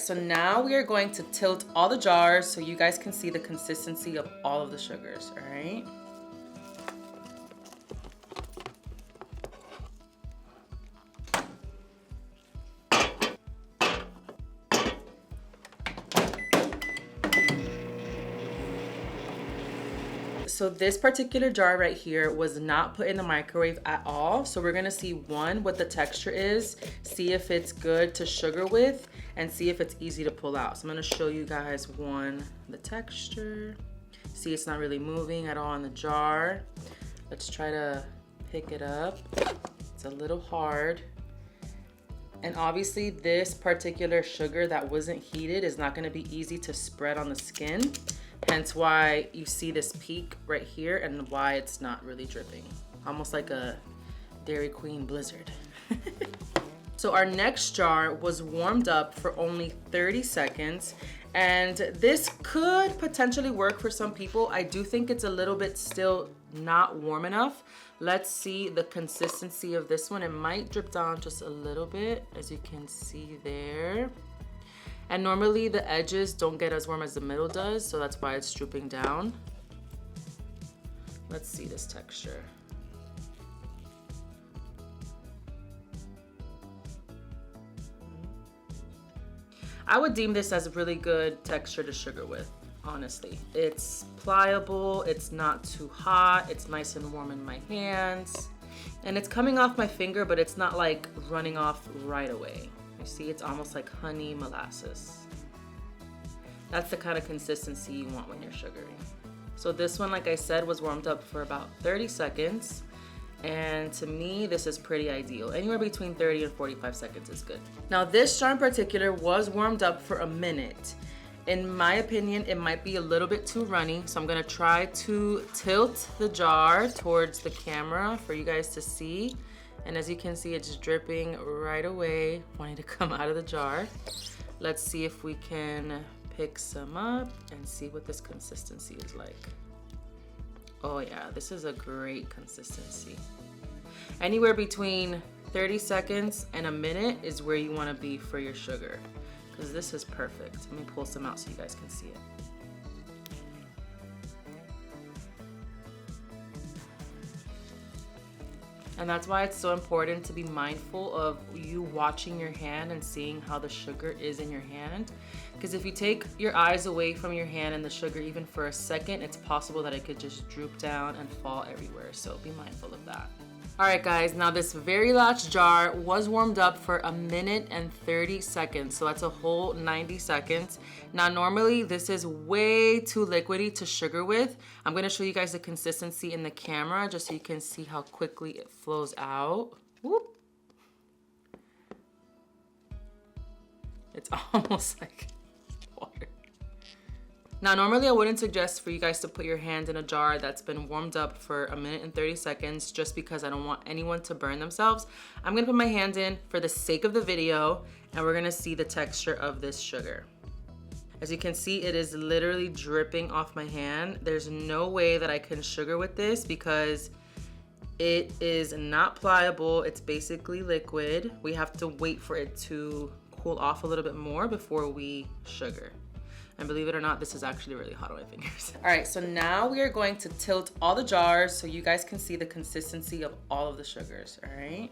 so now we are going to tilt all the jars so you guys can see the consistency of all of the sugars, all right? So this particular jar right here was not put in the microwave at all. So we're gonna see one, what the texture is, see if it's good to sugar with, and see if it's easy to pull out. So I'm gonna show you guys one, the texture. See, it's not really moving at all in the jar. Let's try to pick it up. It's a little hard. And obviously this particular sugar that wasn't heated is not gonna be easy to spread on the skin. Hence why you see this peak right here and why it's not really dripping. Almost like a Dairy Queen blizzard. So our next jar was warmed up for only 30 seconds. And this could potentially work for some people. I do think it's a little bit still not warm enough. Let's see the consistency of this one. It might drip down just a little bit, as you can see there. And normally the edges don't get as warm as the middle does, so that's why it's drooping down. Let's see this texture. I would deem this as a really good texture to sugar with, honestly. It's pliable, it's not too hot, it's nice and warm in my hands. And it's coming off my finger, but it's not like running off right away. See, it's almost like honey molasses. That's the kind of consistency you want when you're sugaring. So this one, like I said, was warmed up for about 30 seconds. And to me, this is pretty ideal. Anywhere between 30 and 45 seconds is good. Now this jar in particular was warmed up for a minute. In my opinion, it might be a little bit too runny. So I'm gonna try to tilt the jar towards the camera for you guys to see. And as you can see, it's dripping right away, wanting to come out of the jar. Let's see if we can pick some up and see what this consistency is like. Oh yeah, this is a great consistency. Anywhere between 30 seconds and a minute is where you wanna be for your sugar, because this is perfect. Let me pull some out so you guys can see it. And that's why it's so important to be mindful of you watching your hand and seeing how the sugar is in your hand. Because if you take your eyes away from your hand and the sugar even for a second, it's possible that it could just droop down and fall everywhere. So be mindful of that. All right, guys, now this very last jar was warmed up for a minute and 30 seconds. So that's a whole 90 seconds. Now, normally this is way too liquidy to sugar with. I'm gonna show you guys the consistency in the camera just so you can see how quickly it flows out. Whoop. It's almost like water. Now, normally I wouldn't suggest for you guys to put your hand in a jar that's been warmed up for a minute and 30 seconds just because I don't want anyone to burn themselves. I'm gonna put my hand in for the sake of the video and we're gonna see the texture of this sugar. As you can see, it is literally dripping off my hand. There's no way that I can sugar with this because it is not pliable. It's basically liquid. We have to wait for it to cool off a little bit more before we sugar. And believe it or not, this is actually really hot on my fingers. All right, so now we are going to tilt all the jars so you guys can see the consistency of all of the sugars, all right?